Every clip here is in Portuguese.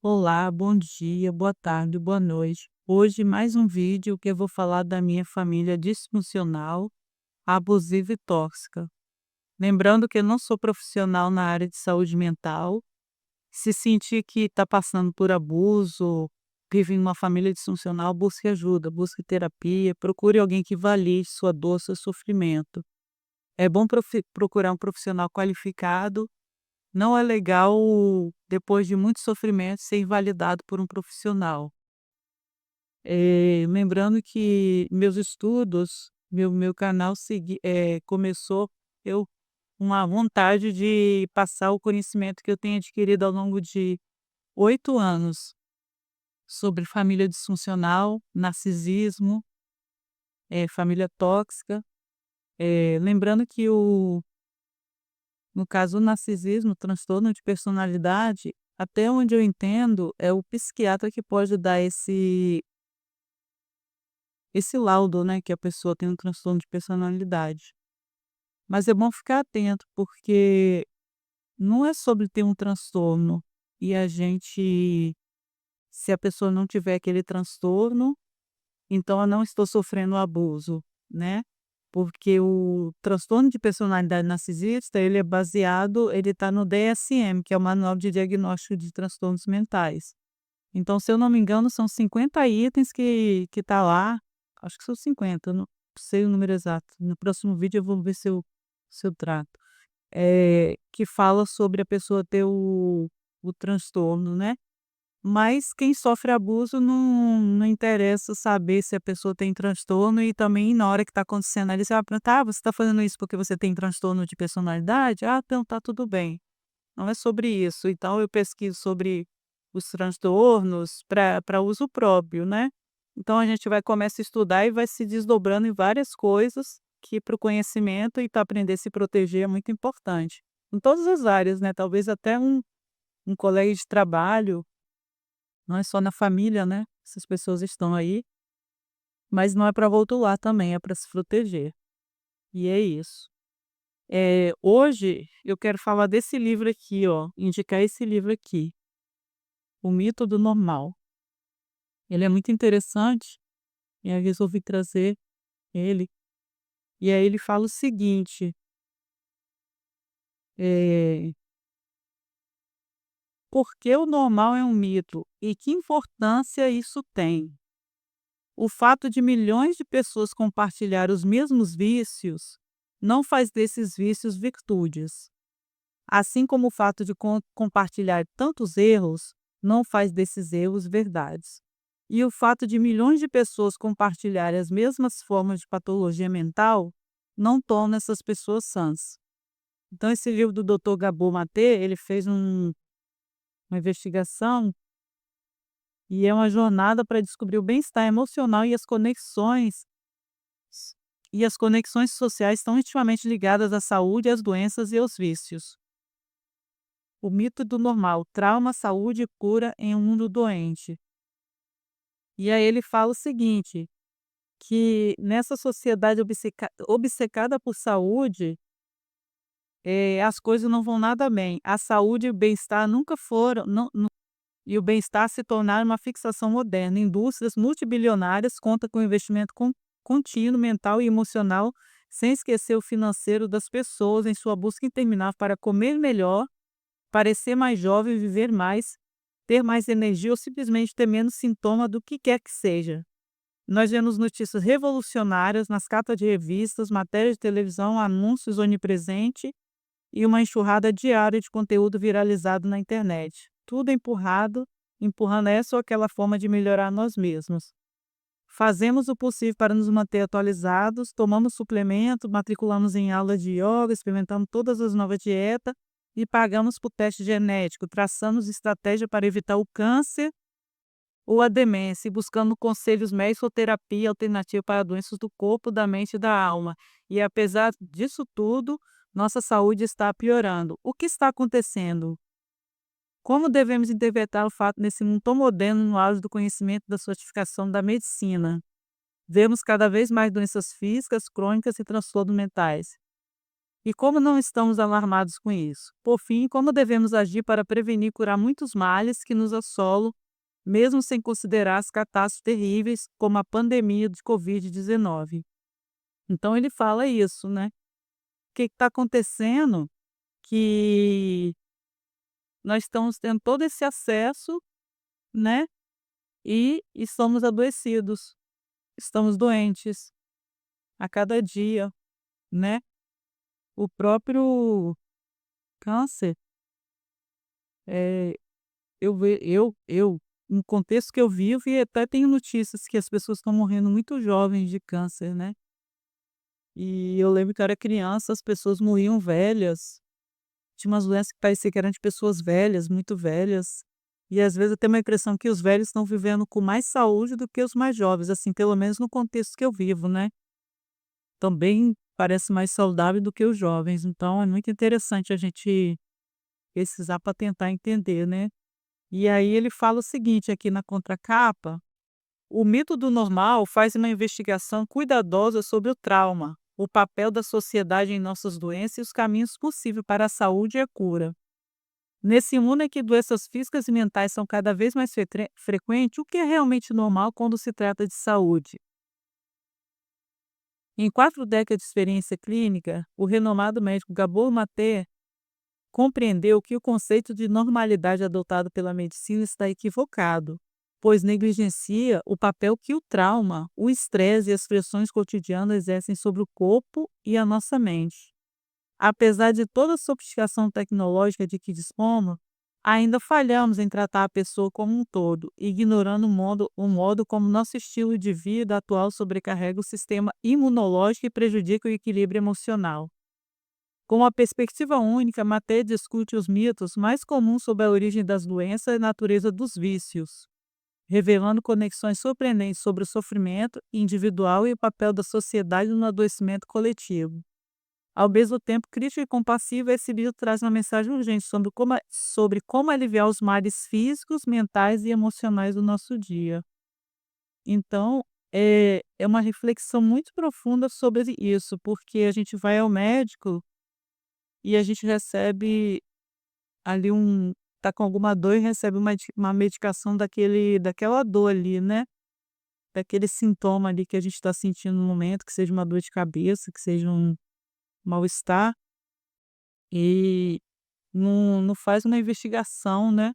Olá, bom dia, boa tarde, boa noite. Hoje mais um vídeo que eu vou falar da minha família disfuncional, abusiva e tóxica. Lembrando que eu não sou profissional na área de saúde mental. Se sentir que está passando por abuso, vive em uma família disfuncional, busque ajuda, busque terapia, procure alguém que valide sua dor, seu sofrimento. É bom procurar um profissional qualificado. Não é legal, depois de muito sofrimento, ser invalidado por um profissional. Lembrando que meus estudos, meu canal começou eu uma vontade de passar o conhecimento que eu tenho adquirido ao longo de 8 anos sobre família disfuncional, narcisismo, família tóxica. Lembrando que no caso, o narcisismo, o transtorno de personalidade, até onde eu entendo, é o psiquiatra que pode dar esse laudo, né, que a pessoa tem um transtorno de personalidade. Mas é bom ficar atento, porque não é sobre ter um transtorno e a gente, se a pessoa não tiver aquele transtorno, então eu não estou sofrendo abuso, né? Porque o transtorno de personalidade narcisista, ele está no DSM, que é o Manual de Diagnóstico de Transtornos Mentais. Então, se eu não me engano, são 50 itens que tá lá, acho que são 50, eu não sei o número exato. No próximo vídeo eu vou ver se eu trato. Que fala sobre a pessoa ter o transtorno, né. Mas quem sofre abuso não interessa saber se a pessoa tem transtorno e também na hora que está acontecendo ali, você vai perguntar: "Ah, você está fazendo isso porque você tem transtorno de personalidade? Ah, então tá tudo bem". Não é sobre isso. Então eu pesquiso sobre os transtornos para uso próprio, né. Então a gente vai começa a estudar e vai se desdobrando em várias coisas que para o conhecimento e para aprender a se proteger é muito importante. Em todas as áreas, né, talvez até um colega de trabalho, não é só na família, né, essas pessoas estão aí, mas não é para rotular também, é para se proteger. E é isso. Hoje eu quero falar desse livro aqui, ó, indicar esse livro aqui. O Mito do Normal. Ele é muito interessante, e aí resolvi trazer ele. E aí ele fala o seguinte, eh, por que o normal é um mito e que importância isso tem? O fato de milhões de pessoas compartilhar os mesmos vícios não faz desses vícios virtudes. Assim como o fato de compartilhar tantos erros não faz desses erros verdades. E o fato de milhões de pessoas compartilharem as mesmas formas de patologia mental não torna essas pessoas sãs. Então, esse livro do Dr. Gabor Maté, ele fez uma investigação e é uma jornada para descobrir o bem-estar emocional e as conexões sociais estão intimamente ligadas à saúde, às doenças e aos vícios. O mito do normal, trauma, saúde e cura em um mundo doente. E aí ele fala o seguinte, que nessa sociedade obcecada por saúde, as coisas não vão nada bem. A saúde e o bem-estar nunca foram, e o bem-estar se tornaram uma fixação moderna. Indústrias multibilionárias contam com investimento contínuo, mental e emocional, sem esquecer o financeiro das pessoas em sua busca interminável para comer melhor, parecer mais jovem, viver mais, ter mais energia ou simplesmente ter menos sintoma do que quer que seja. Nós vemos notícias revolucionárias nas capas de revistas, matérias de televisão, anúncios onipresentes e uma enxurrada diária de conteúdo viralizado na internet. Tudo empurrando essa ou aquela forma de melhorar nós mesmos. Fazemos o possível para nos manter atualizados, tomamos suplemento, matriculamos em aula de yoga, experimentamos todas as novas dietas e pagamos por teste genético, traçamos estratégia para evitar o câncer ou a demência e buscando conselhos médicos ou terapia alternativa para doenças do corpo, da mente e da alma. E apesar disso tudo, nossa saúde está piorando. O que está acontecendo? Como devemos interpretar o fato nesse mundo tão moderno no auge do conhecimento da sofisticação da medicina? Vemos cada vez mais doenças físicas, crônicas e transtornos mentais. E como não estamos alarmados com isso? Por fim, como devemos agir para prevenir e curar muitos males que nos assolam, mesmo sem considerar as catástrofes terríveis, como a pandemia de Covid-19? Então ele fala isso, né? O que está acontecendo que nós estamos tendo todo esse acesso, né? E estamos adoecidos, estamos doentes a cada dia, né? O próprio câncer, eh, no contexto que eu vivo e até tenho notícias que as pessoas estão morrendo muito jovens de câncer, né. E eu lembro que eu era criança, as pessoas morriam velhas, tinha umas doenças que parecia que eram de pessoas velhas, muito velhas, e às vezes eu tenho uma impressão que os velhos estão vivendo com mais saúde do que os mais jovens, assim, pelo menos no contexto que eu vivo, né. Também parece mais saudável do que os jovens, então é muito interessante a gente pesquisar para tentar entender, né. E aí ele fala o seguinte aqui na contracapa: "O mito do normal faz uma investigação cuidadosa sobre o trauma, o papel da sociedade em nossas doenças e os caminhos possíveis para a saúde e a cura. Nesse mundo em que doenças físicas e mentais são cada vez mais frequentes, o que é realmente normal quando se trata de saúde?" Em 4 décadas de experiência clínica, o renomado médico Gabor Maté compreendeu que o conceito de normalidade adotado pela medicina está equivocado, pois negligencia o papel que o trauma, o estresse e as pressões cotidianas exercem sobre o corpo e a nossa mente. Apesar de toda a sofisticação tecnológica de que dispomos, ainda falhamos em tratar a pessoa como um todo, ignorando o modo como nosso estilo de vida atual sobrecarrega o sistema imunológico e prejudica o equilíbrio emocional. Com uma perspectiva única, Maté discute os mitos mais comuns sobre a origem das doenças e a natureza dos vícios, revelando conexões surpreendentes sobre o sofrimento individual e o papel da sociedade no adoecimento coletivo. Ao mesmo tempo crítico e compassivo, esse livro traz uma mensagem urgente sobre como aliviar os males físicos, mentais e emocionais do nosso dia. Então, é uma reflexão muito profunda sobre isso, porque a gente vai ao médico e a gente recebe ali tá com alguma dor e recebe uma medicação daquela dor ali, né, daquele sintoma ali que a gente está sentindo no momento, que seja uma dor de cabeça, que seja um mal-estar, e não faz uma investigação, né.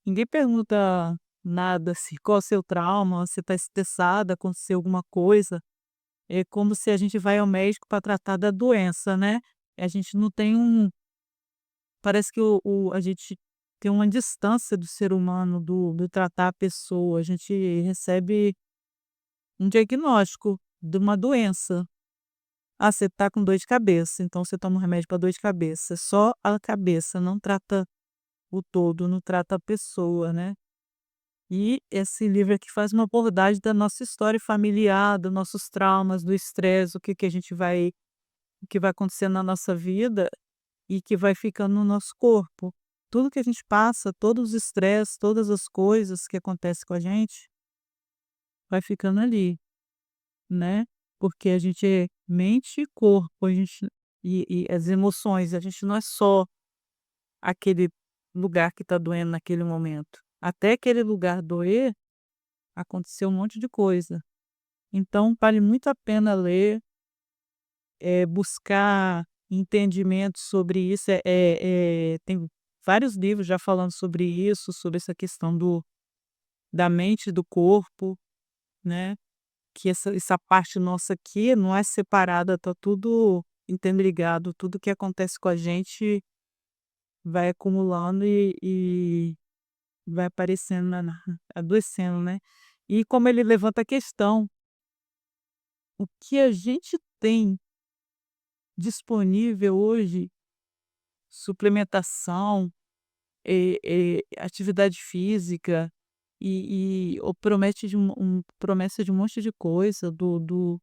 Ninguém pergunta nada, assim, qual é o seu trauma, você está estressada, aconteceu alguma coisa. É como se a gente vai ao médico para tratar da doença, né. A gente não tem parece que a gente tem uma distância do ser humano, do tratar a pessoa, a gente recebe um diagnóstico de uma doença. "Ah, você está com dor de cabeça, então você toma um remédio para dor de cabeça", só a cabeça, não trata o todo, não trata a pessoa, né. E esse livro aqui faz uma abordagem da nossa história familiar, dos nossos traumas, do estresse, o que vai acontecendo na nossa vida e que vai ficando no nosso corpo. Tudo que a gente passa, todos os estresses, todas as coisas que acontecem com a gente, vai ficando ali, né. Porque a gente é mente e corpo, a gente e as emoções, a gente não é só aquele lugar que está doendo naquele momento. Até aquele lugar doer, aconteceu um monte de coisa. Então vale muito a pena ler, buscar entendimento sobre isso, tem vários livros já falando sobre isso, sobre essa questão da mente e do corpo, né, que essa parte nossa aqui não é separada, tá tudo interligado, tudo que acontece com a gente vai acumulando e vai aparecendo adoecendo, né. E como ele levanta a questão, o que a gente tem disponível hoje, suplementação, atividade física, ou promete de promessa de um monte de coisa, do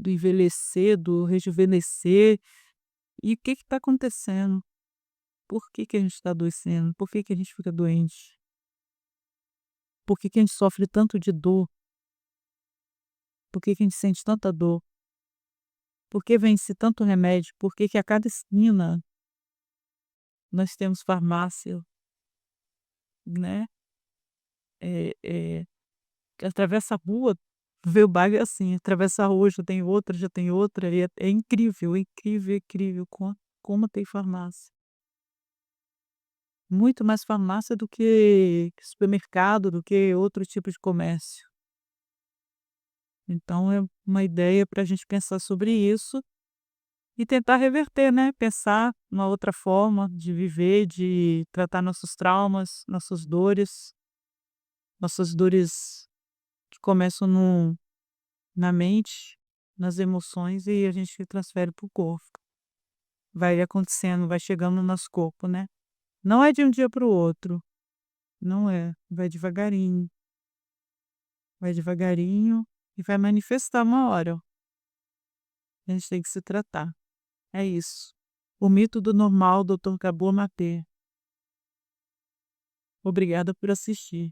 envelhecer, do rejuvenescer. E o que está acontecendo? Por que que a gente está adoecendo? Por que que a gente fica doente? Por que que a gente sofre tanto de dor? Por que que a gente sente tanta dor? Por que vence tanto remédio? Por que que a cada esquina nós temos farmácia, né? Que atravessa a rua, vê o bairro é assim, atravessa a rua já tem outra, e é incrível, incrível, incrível como tem farmácia. Muito mais farmácia do que supermercado, do que outro tipo de comércio. Então é uma ideia para a gente pensar sobre isso e tentar reverter, né, pensar uma outra forma de viver, de tratar nossos traumas, nossas dores que começam na mente, nas emoções e a gente transfere para o corpo. Vai acontecendo, vai chegando no nosso corpo, né. Não é de um dia para o outro, não é, vai devagarinho e vai manifestar uma hora. A gente tem que se tratar. É isso. O mito do normal, doutor Gabor Maté. Obrigada por assistir.